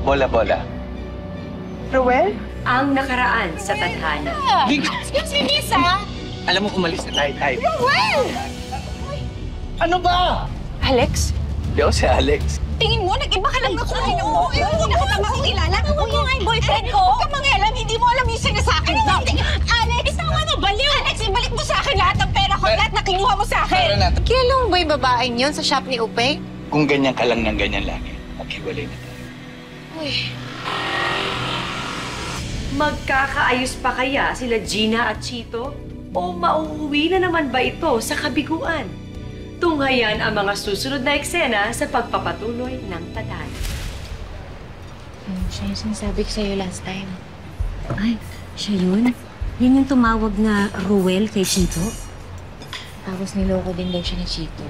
Bola-bola. Ruel? Ang nakaraan sa tadhana. Excuse me, miss, ha? Alam mo, umalis na tayo. Ruel! Ano ba? Alex? Hindi ako si Alex. Tingin mo, nag-iba ka lang na kulay ng buhok. Hindi na kita makikilala. Huwag mo nga yung boyfriend ko. Huwag ka mangialam, hindi mo alam yung sinasakin mo. Alex, tama na baliw. Alex, ibalik mo sa akin lahat ng pera ko, lahat na kinuha mo sa akin. Kilala mo ba yung babaeng yun sa shop ni Upe? Kung ganyan ka lang ng ganyan lagi, maghiwalay na tayo. Uy. Magkakaayos pa kaya sila Gina at Chito? O mauuwi na naman ba ito sa kabiguan? Tunghayan ang mga susunod na eksena sa pagpapatuloy ng tadhana. Siya yung sinasabi ko sa'yo last time. Ay, siya yun? Yun yung tumawag na Ruel kay Chito? Tapos niloko din daw siya ni Chito.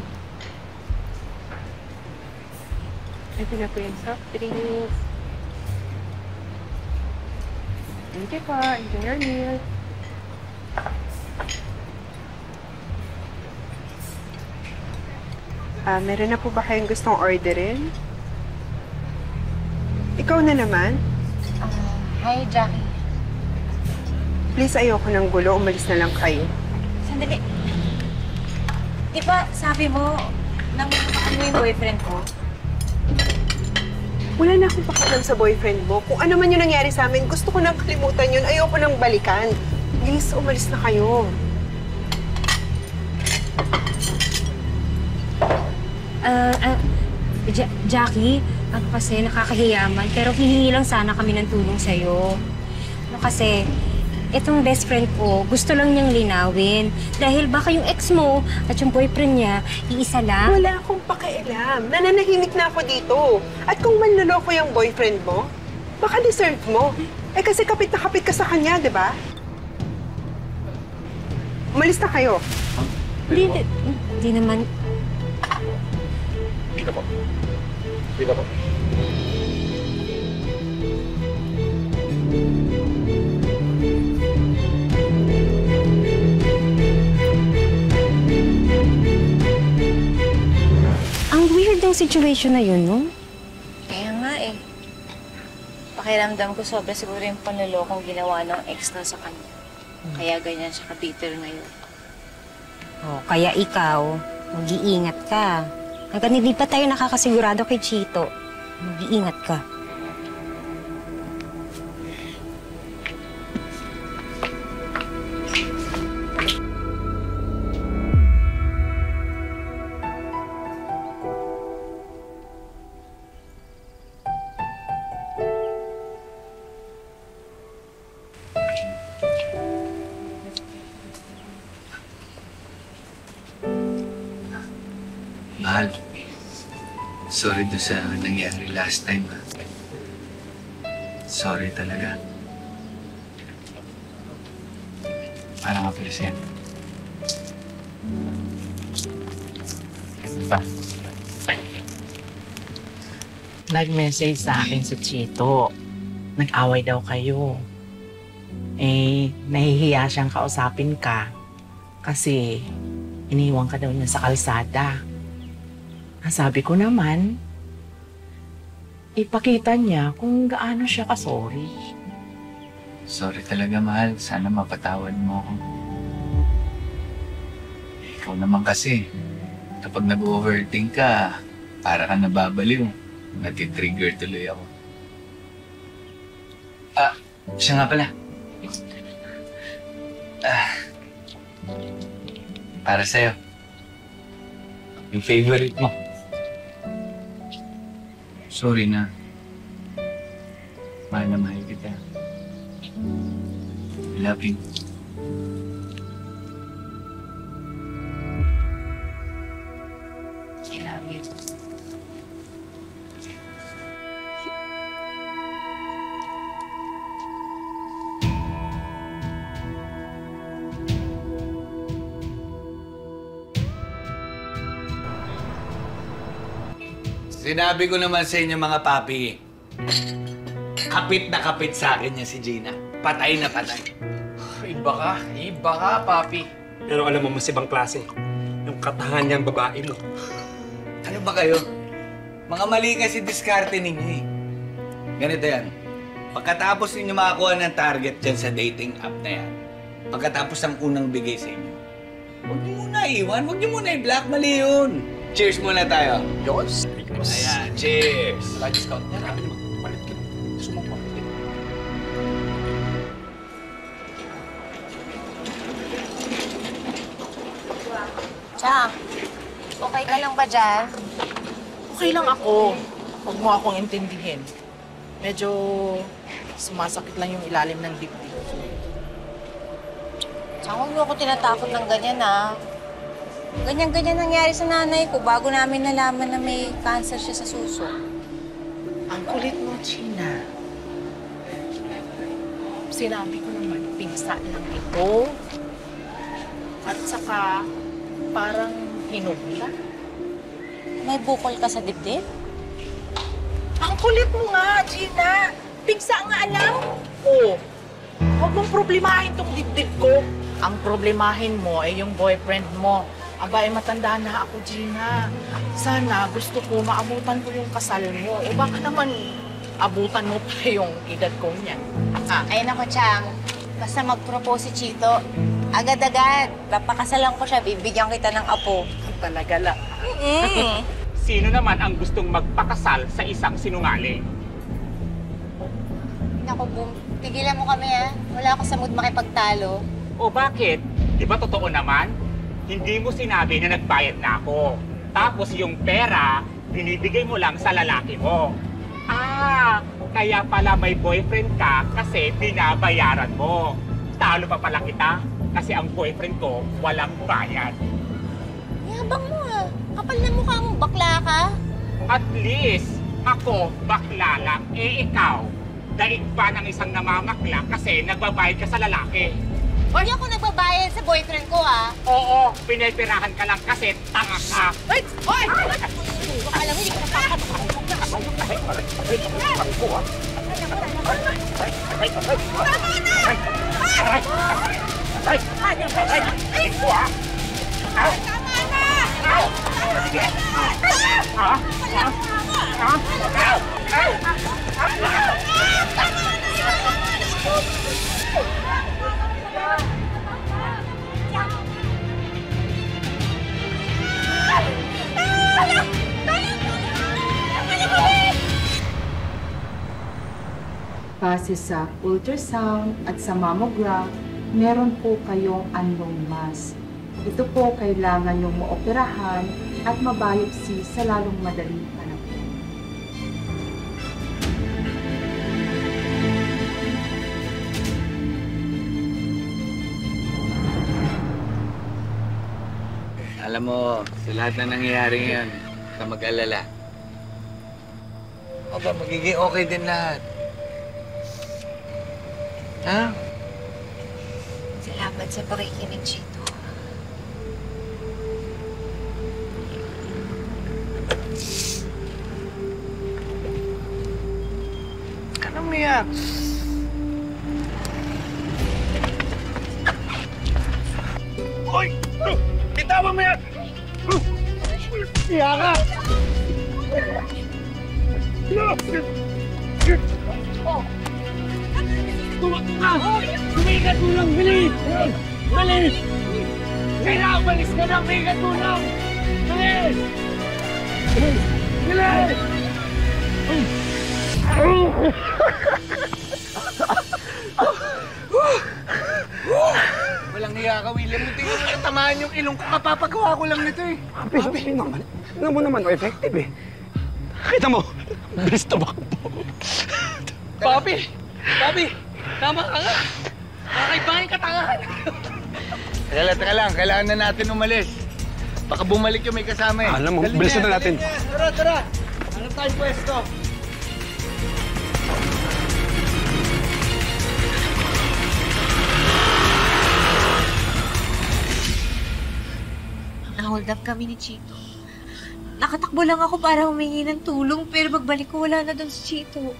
Ito na po yung soft drinks. Thank you po. Enjoy your meal. Meron na po ba kayong gustong orderin? Ikaw na naman. Hi, Jackie. Please, ayoko ng gulo. Umalis na lang kayo. Sandali. Di ba sabi mo, namumukhaan mo yung boyfriend ko? Wala na akong pakialam sa boyfriend mo. Kung ano man yung nangyari sa amin, gusto ko nang kalimutan yun. Ayoko nang balikan. Please, umalis na kayo. Jackie, ako kasi nakakahiyaman, pero hihingi lang sana kami ng tulong sa'yo. Ano kasi, itong best friend ko, gusto lang niyang linawin. Dahil baka yung ex mo at yung boyfriend niya, iisa lang. Wala akong pakialam. Nananahimik na ako dito. At kung manloloko yung boyfriend mo, baka deserve mo. Eh kasi kapit na kapit ka sa kanya, di ba? Umalis na kayo. Hindi naman. Dito po. Dito po. Ang weird ng situation na yun, no? Kaya nga eh. Pakiramdam ko sobra siguro yung panlolokong ginawa ng ex na sa kanya. Kaya ganyan siya ka-bitter ngayon. Oh, kaya ikaw, mag-iingat ka. Hanggang hindi pa tayo nakakasigurado kay Chito, mag-iingat ka. Mahal, sorry doon sa nangyari last time, ha? Sorry talaga. Parang nga pala siya. Pa. Nag-message sa akin si Chito. Nag-away daw kayo. Eh, nahihiya siyang kausapin ka. Kasi, iniwan ka daw niya sa kalsada. Sabi ko naman, ipakita niya kung gaano siya ka-sorry. Sorry talaga, mahal. Sana mapatawad mo ako. Ikaw naman kasi, kapag nag-overthink ka, para ka nababaliw. Nati-trigger tuloy ako. Siya nga pala. Para sa'yo. Yung favorite mo. Sorry na. Mahal na mahal kita. I love you. I love you. Sinabi ko naman sa inyo mga papi, kapit na kapit sa akin niya si Gina. Patay na patay. Iba ka, papi. Pero alam mo, mas ibang klase. Yung katangan niyang babae mo. Ano ba kayo? Mga mali kasi diskarte ninyo eh. Ganito yan. Pagkatapos ninyo makakuha ng target dyan sa dating app na yan, pagkatapos ng unang bigay sa inyo, huwag niyo muna iwan, huwag niyo muna i-block, mali yun. Cheers muna tayo. Yos. Ayan, cheers. Wala discount niya. Sabi naman, palit ka. Sumama. Chang, okay ka lang ba dyan? Okay lang ako. Huwag mo akong intindihin. Medyo sumasakit lang yung ilalim ng dibdib ko. Chang, huwag mo ako tinatakot ng ganyan, ah. Ganyan-ganyan nangyari sa nanay ko bago namin nalaman na may cancer siya sa suso. Ang kulit mo, Gina. Sinabi ko naman, pingsa lang ito. At saka, parang hinugla. May bukol ka sa dibdib? Ang kulit mo nga, Gina. Pingsa nga alam. Oo. Huwag mong problemahin tong dibdib ko. Ang problemahin mo ay yung boyfriend mo. Aba, matanda na ako, Gina. Sana gusto ko maabutan ko yung kasal mo. O baka naman abutan mo pa yung edad ko niyan. Ay nako, Chang. Basta mag-propose si Chito. Agad-agad. Papakasalan ko siya. Bibigyan kita ng apo. Talaga lang. Sino naman ang gustong magpakasal sa isang sinungaling? Naku, Boom. Tigilan mo kami, ah. Wala ako sa mood makipagtalo. O bakit? Di ba totoo naman? Hindi mo sinabi na nagbayad na ako. Tapos yung pera, binibigay mo lang sa lalaki mo. Kaya pala may boyfriend ka kasi binabayaran mo. Talo pa pala kita kasi ang boyfriend ko walang bayad. Yabang mo, ah. Kapal na mukha mo, bakla ka. At least, ako bakla lang. Ikaw, daig pa ng isang namamakla kasi nagbabayad ka sa lalaki. Hindi ako nagbabayad sa boyfriend ko, ah. Oo, pinipirahan ka lang kasi tanga ka. Ay! Hoy! Alam mo, hindi ko Base sa ultrasound at sa mammogram, meron po kayong unknown mass. Ito po kailangan yung maoperahan at mabiopsy sa lalong madaling panahon. Alam mo, sa lahat na nangyayari ngayon, huwag ka mag-alala. Aba, magiging okay din lahat. Ha? Salamat sa pakikinig, Chito. Anong umiyak? Hoy! Bitawan mo yan! Iya ka! Tumigat mo lang, bilis! Bilis! Kailangan balis ka na, tumigat mo lang! Bilis! Bilis! Walang hiya ka, William. Hindi ko na tamaan yung ilong ko. Kapapagawa ko lang nito eh. Papi, tingnan mo naman, effective eh. Kita mo, bilis tumakbo. Papi! Papi! Tama ka nga! Nakakaibahin ka tangahan! Teka lang. Kailangan na natin umalis. Baka bumalik yung may kasama eh. Alam mo, bilisan na natin. Tara! Hanap tayong pwesto. Na-hold up kami ni Chito. Nakatakbo lang ako para humingi ng tulong, pero pagbalik ko wala na doon si Chito.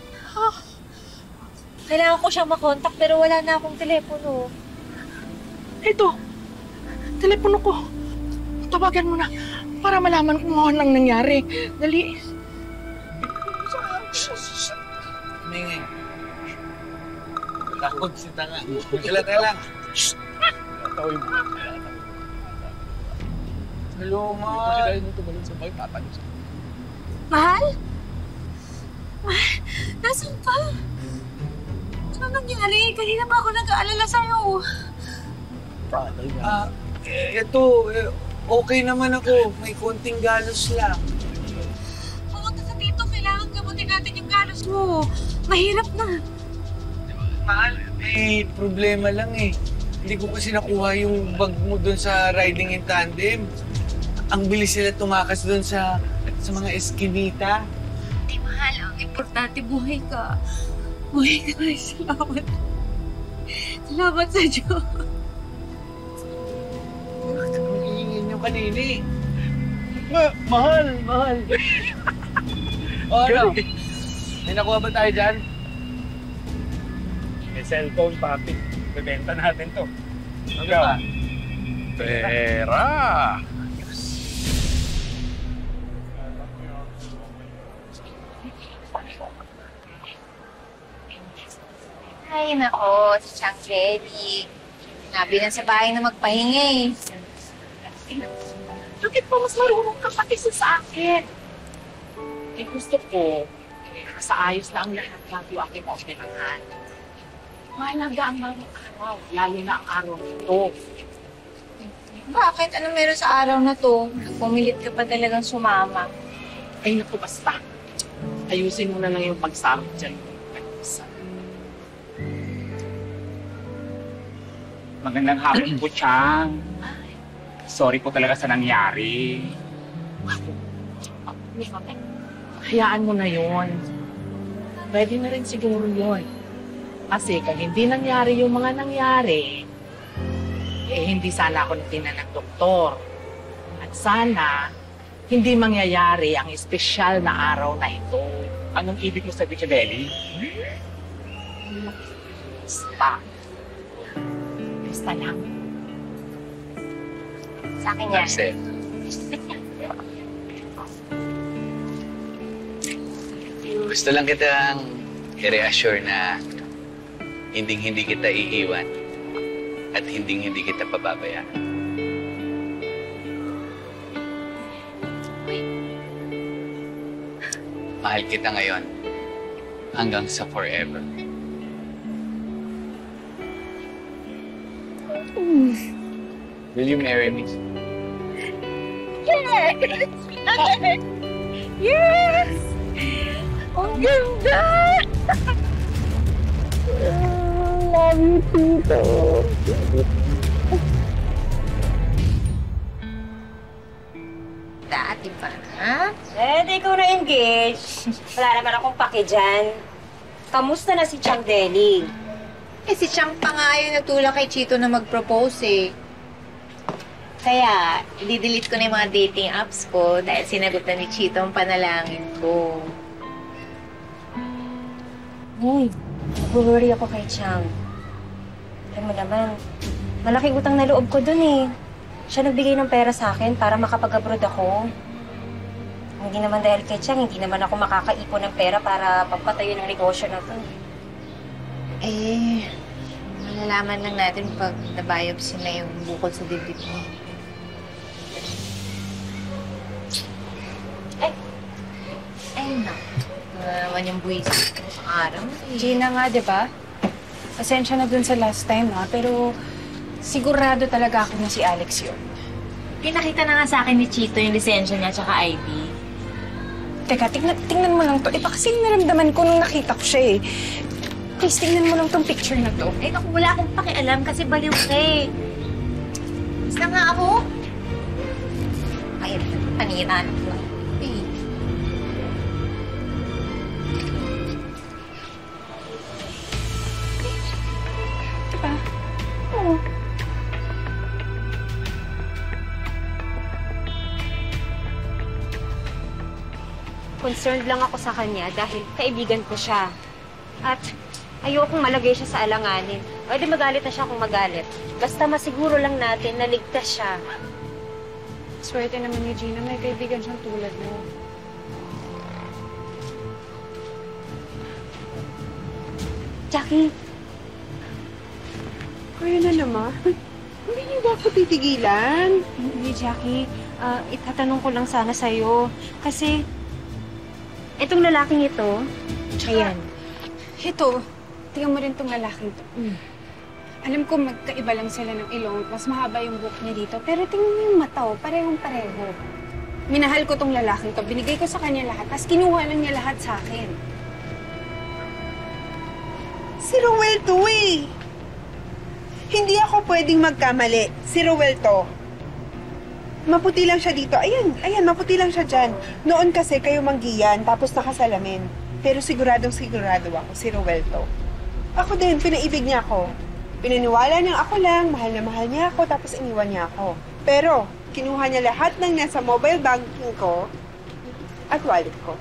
Kailangan ko siyang makontak, pero wala na akong telepono. Ito, telepono ko. Tawagan mo na para malaman kung ano nang nangyari. Dali. Tumingin. Takot si tanga. Magkalata lang. Tawin mo. Hello, Mahal. Dahil mo tumalon sa bahay, tatalo siya. Mahal? Mahal? Nasaan ka? Ano nangyari? Kanina pa ako nag-aalala sa'yo. Okay naman ako. May konting galos lang. Pumunta ka dito. Kailangan gamutin natin yung galos mo. Mahirap na. Mahal, may problema lang eh. Hindi ko kasi nakuha yung bag mo doon sa riding in tandem. Ang bilis sila tumakas doon sa mga eskinita. Di mahal. Ang importante, buhay ka. Buhay ka na. Salamat. Salamat sa Diyos. Ang iingin nyo kanina eh. Mahal! O ano? May nakuha ba tayo dyan? May cellphone, papi. Bebenta natin to. Ano ba? Pera! Ay, nako, si Chang Jelly. Sinabi na sa bahay na magpahinga eh. Bakit pa mas marunong ka pati sa akin? Eh gusto ko, sa ayos na ang lahat bago aking operahan. Mahalaga ang mga araw, lalo na ang araw nito. Bakit? Ano meron sa araw na to? Pumilit ka pa talagang sumama. Ay naku, basta. Ayusin mo na lang yung pagsama dyan. Magandang hapon po, Chang. Sorry po talaga sa nangyari. Hayaan mo na yun. Pwede na rin siguro yun. Kasi kung hindi nangyari yung mga nangyari, eh hindi sana ako natina ng doktor. At sana, hindi mangyayari ang espesyal na araw na ito. Anong ibig mo sabihin, Belly? Basta. Basta lang. Sa akin yan. Marcel. Gusto lang kitang i-reassure na hindi kita iiwan at hindi kita pababayaan. Mahal kita ngayon hanggang sa forever. Will you marry me? Yes! Yes! Ang ganda! Love you, Tito. Dati pa, ha? Eh, di ko na-engage. Wala naman akong pake dyan. Kamusta na si Chang Deli? Eh, si Chang pa nga yung nagtulak kay Chito na mag-propose eh. Kaya, i-delete ko na yung mga dating apps ko dahil sinagot na ni Chito ang panalangin ko. Uy, nag-worry ako kay Chang. Alam mo naman, malaking utang na loob ko dun eh. Siya nagbigay ng pera sa akin para makapag-abroad ako. Hindi naman dahil kay Chang, hindi naman ako makakaipon ng pera para pagpatayo ng negosyo na to. Eh, malalaman lang natin pag nabiopsy na yung bukol sa dibdib mo. Ay, naman yung buwis sa araw. Gina nga, di ba? Pasensya na dun sa last time, ha? Pero sigurado talaga ako na si Alex yun. Pinakita na nga sa akin ni Chito yung lisensya niya tsaka ID. Teka, tingnan mo lang to. Iba kasi naramdaman ko nung nakita ko siya eh. Please, tingnan mo lang tong picture na to. Eh, naku, wala akong pakialam kasi baliw ka eh. Basta nga ako. Ay, paniraan ko lang. Eh. Diba? Oo. Concerned lang ako sa kanya dahil kaibigan ko siya. At ayokong malagay siya sa alanganin. Pwede magalit na siya kung magalit. Basta masiguro lang natin na ligtas siya. Swerte naman ni Gina, may kaibigan siyang tulad mo. Jackie, Kaya na naman. Hindi niyo ba ako titigilan? hindi, Jackie. Itatanong ko lang sana sa'yo. Kasi, itong lalaking ito, ayan. Ito, tingnan mo rin tong lalaking to. Alam ko magkaiba lang sila ng ilong, mas mahaba yung buhok niya dito. Pero tingnan mo yung mata, parehong pareho. Minahal ko tong lalaking to, binigay ko sa kanya lahat, tapos kinuha lang niya lahat sa akin. Si Ruel to eh. Hindi ako pwedeng magkamali. Si Ruel to. Maputi lang siya dito. Ayan, maputi lang siya dyan. Noon kasi kayo manggiyan, tapos nakasalamin. Pero siguradong sigurado ako, si Ruel to. Ako din, pinaibig niya ako. Pinaniwala niyang ako lang, mahal na mahal niya ako, tapos iniwan niya ako. Pero, kinuha niya lahat ng nasa mobile banking ko at wallet ko.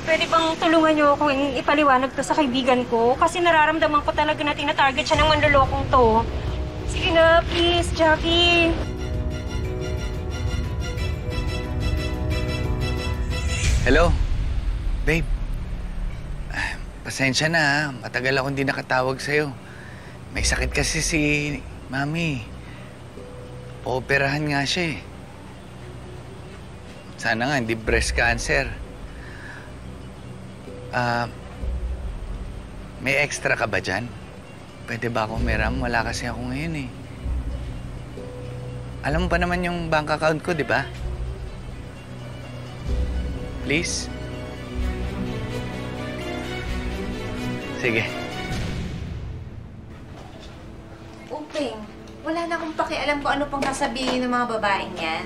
Pwede bang tulungan niyo akong ipaliwanag to sa kaibigan ko? Kasi nararamdaman ko talaga na tina-target siya ng manlolokong to. Sige na, please, Jackie. Hello? Babe? Pasensya na ha. Matagal akong hindi nakatawag sa'yo. May sakit kasi si Mami. Pooperahan nga siya eh. Sana nga, hindi breast cancer. May extra ka ba dyan? Pwede ba akong meram? Wala kasi ako ngayon eh. Alam mo pa naman yung bank account ko, di ba? Please? Sige. Uping, wala na akong pakialam kung ano pang sasabihin ng mga babaeng yan.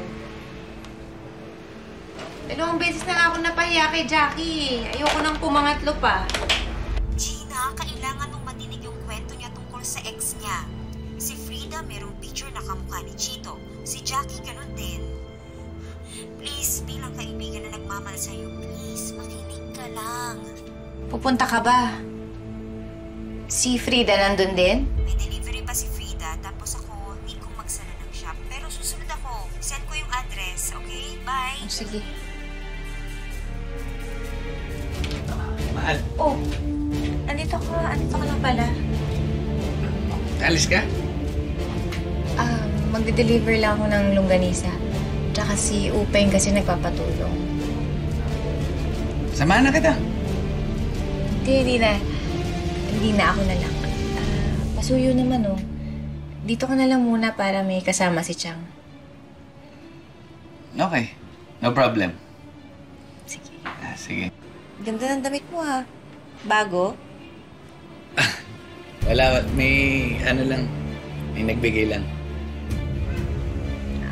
Dalawang beses na nga ako napahiya kay Jackie. Ayoko nang pumangatlo pa. Gina, kailangan mong matinig yung kwento niya tungkol sa ex niya. Si Frida merong picture na kamukha ni Chito. Si Jackie ganun din. Please, bilang kaibigan na nagmamahal sa'yo, please, makinig ka lang. Pupunta ka ba? Si Frida nandun din? May delivery pa si Frida, tapos ako, need kong magsara ng shop. Pero susunod ako. Send ko yung address, okay? Bye! Oh, sige. Mahal. Oh, andito ka lang pala. Alis ka? Magde-deliver lang ako ng longganisa. Tsaka si Upeng kasi nagpapatulong. Samahan na kita. Hindi na ako na lang. Pasuyo naman oh. Dito ka na lang muna para may kasama si Chang. Okay. No problem. Sige. Sige. Ganda ng damit mo ha. Bago? Wala. May ano lang. May nagbigay lang.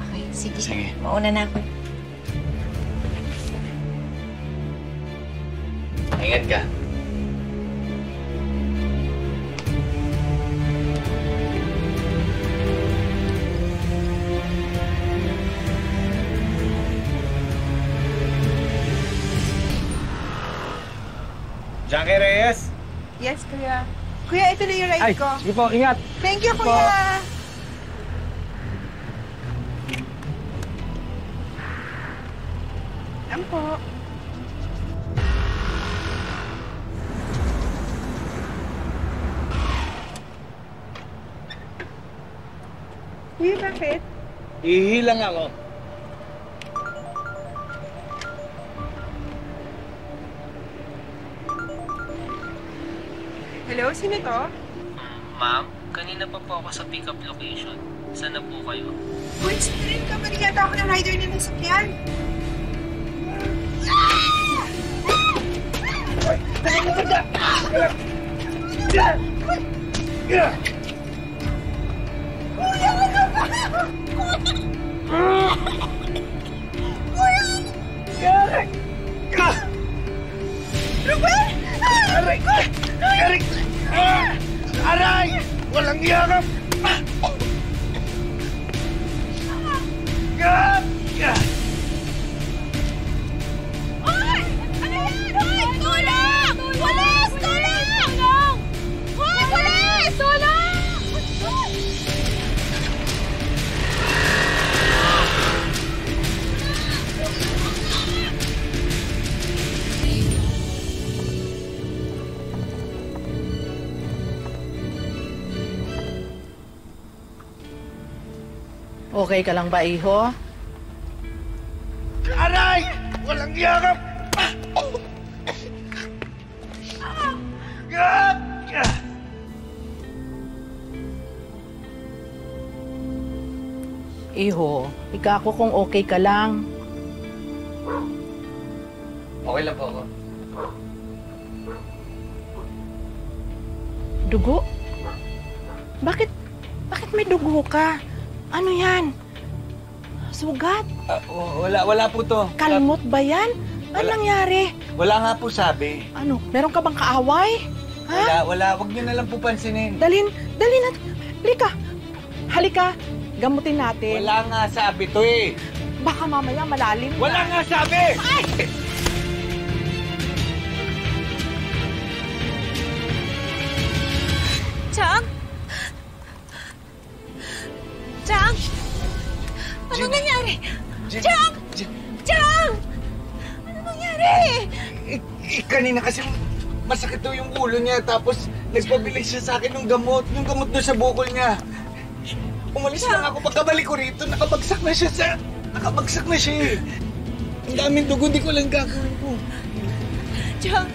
Okay, sige. Sige. Mauna na ako. Ingat ka. Jackie Reyes? Yes, kuya. Kuya, ito na yung ride ko. Sige po, ingat. Thank you, Sige kuya. Alam po. Kuya, bakit? Ihilang ako. Hello, sino to? Ma'am, kanina pa po ako sa pick-up location. Saan na po kayo? Boys, rin ka. Mali yata ako ng rider na nasakyan. Ruel! Aray! Aray! Aray! Walang yakap! Hoy! Ano yan? Hoy! Tulong! Pulis! Tulong! Hoy! Pulis! Tulong! Okay ka lang ba, iho? Aray! Walang yakap! Iho, ika ako kung okay ka lang. Okay lang po ako. Dugo? Bakit may dugo ka? Ano yan? Sugat? Wala po to. Kalmot ba yan? Ano nangyari? Wala nga po sabi. Ano? Meron ka bang kaaway? Wala. Huwag niyo na lang po pansinin. Dalin natin. Halika. Gamutin natin. Wala nga sabi to eh. Baka mamaya malalim. Wala nga sabi! Ay! Chang? Chang? Ano nangyari? Chang! Chang! Ano nangyari? Kanina kasi masakit daw yung ulo niya tapos nagpabili siya sa akin ng gamot. Yung gamot doon sa bukol niya. Umalis lang ako. Pagkabalik ko rito, nakabagsak na siya eh. Ang daming dugo, di ko lang gagawin ko. Chang!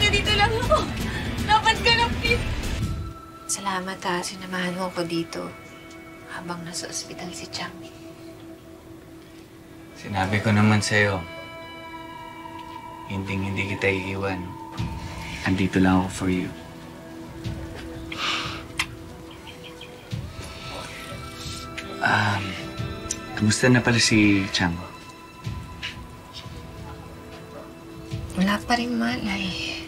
Ganito lang ako. Dapat ka na, please. Salamat ha, sinamahan mo ko dito habang nasa ospital si Chang. Sinabi ko naman sa'yo, hindi kita iiwan. Andito lang ako for you. Kamusta na pala si Chang? Wala pa rin malay.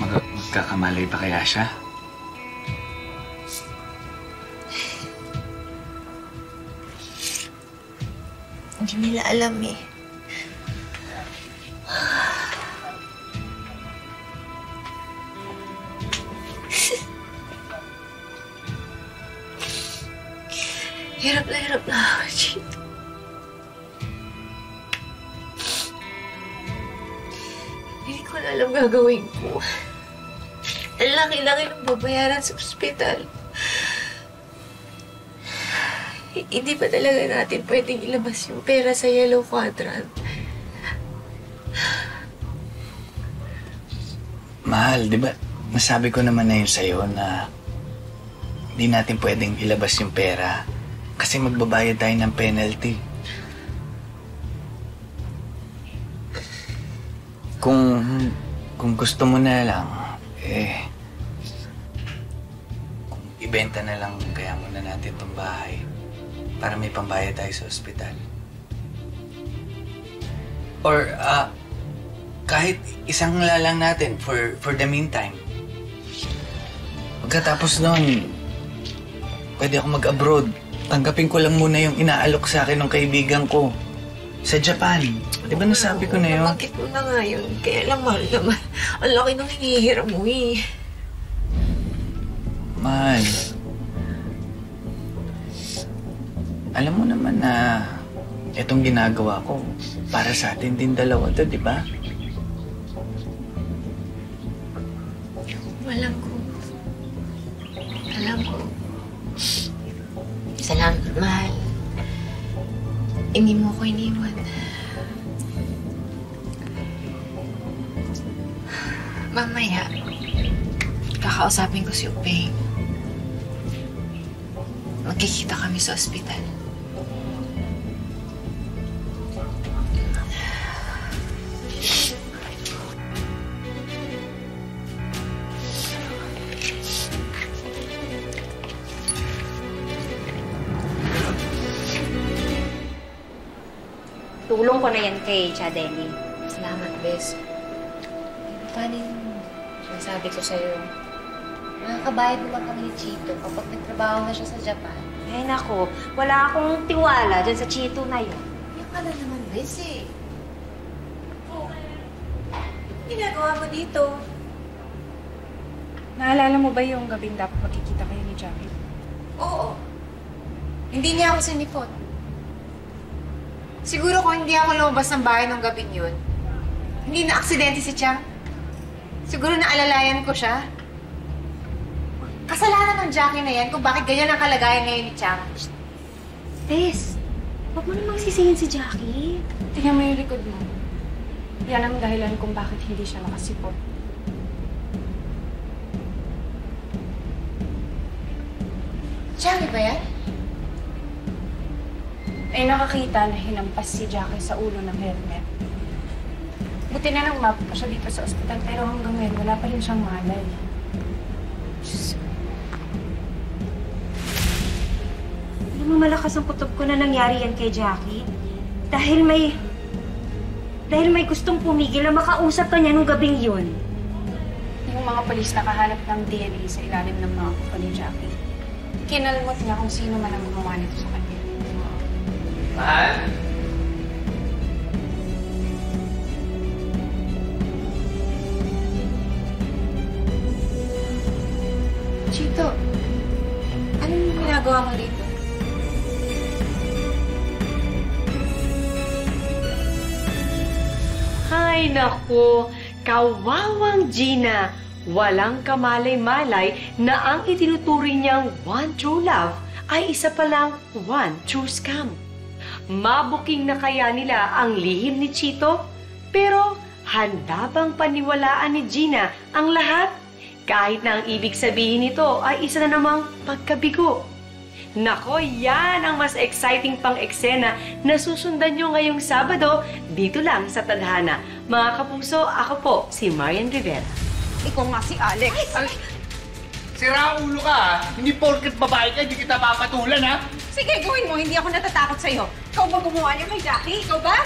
Magkakamalay ba kaya siya? Hindi nila alam eh. Hirap na ako, Chito. Hindi ko na alam gagawin ko. Ang laki-laki ng babayaran sa ospital. Hindi pa talaga natin pwedeng ilabas yung pera sa Yellow Quadrant. Mahal, di ba? Nasabi ko naman na yun sa'yo na hindi natin pwedeng ilabas yung pera kasi magbabayad tayo ng penalty. Kung gusto mo na lang, kung ibenta na lang kaya muna natin itong bahay para may pambayad tayo sa ospital. Or, kahit isang lang natin for the meantime. Pagkatapos nun, pwede ako mag-abroad. Tanggapin ko lang muna yung inaalok sa akin ng kaibigan ko sa Japan. Di ba nasabi ko na yun? Bakit mo na nga yun? Kaya lang, mahal naman. Ang laki nung hinihiram mo eh. Mahal. Alam mo naman na itong ginagawa ko para sa atin din dalawa to, di ba? Alam ko. Salamat, mahal. Hindi mo ko iniwan. Mamaya, kakausapin ko si Upeng. Magkikita kami sa ospital. Tulong ko na yan kay Chadeli. Salamat, Bes. Paano yung sabi ko sa'yo? Nakakabayad naman kami ni Chito kapag nagtrabaho na siya sa Japan. Ay, nako. Wala akong tiwala dyan sa Chito na yun. Yung ka na naman, Bes eh. Ginagawa mo dito? Naalala mo ba yung gabing dapat magkikita kayo ni Jackie? Oo. Hindi niya ako sinipot. Siguro kung hindi ako lumabas ng bahay nung gabing yun, hindi na aksidente si Chang. Siguro naalalayan ko siya. Kasalanan ng Jackie na yan kung bakit ganyan ang kalagayan ngayon ni Chang. Tess, huwag mo namang sisihin si Jackie. Tingnan mo yung likod mo. Yan ang dahilan kung bakit hindi siya nakasipot. Jackie ba yan? Ay nakakita na hinampas si Jackie sa ulo ng helmet. Buti na lang mapunta siya dito sa ospital pero hanggang ngayon wala pa rin siyang malay. Alam mo, malakas ang kutob ko na nangyari yan kay Jackie. Dahil may gustong pumigil na makausap ka niya nung gabing yun. Yung mga polis nakahanap ng DNA sa ilalim ng mga kuko ni Jackie. Kinalmot niya kung sino man ang gumawa nito sa kanya. Mahal? Chito, anong ginagawa mo dito? Ay, naku! Kawawang Gina! Walang kamalay-malay na ang itinuturing niyang one true love ay isa palang one true scam. Mabuking na kaya nila ang lihim ni Chito? Pero handa bang paniwalaan ni Gina ang lahat? Kahit na ang ibig sabihin nito ay isa na namang pagkabigo. Nako, yan ang mas exciting pang eksena na susundan nyo ngayong Sabado dito lang sa Tadhana. Mga kapuso, ako po si Marian Rivera. Ikaw nga si Alex. Sira ulo ka ha? Hindi porket babae ka, hindi kita papatulan ha? Sige, gawin mo. Hindi ako natatakot sa'yo. Ikaw ba gumawa niya kay Jackie? Ikaw ba?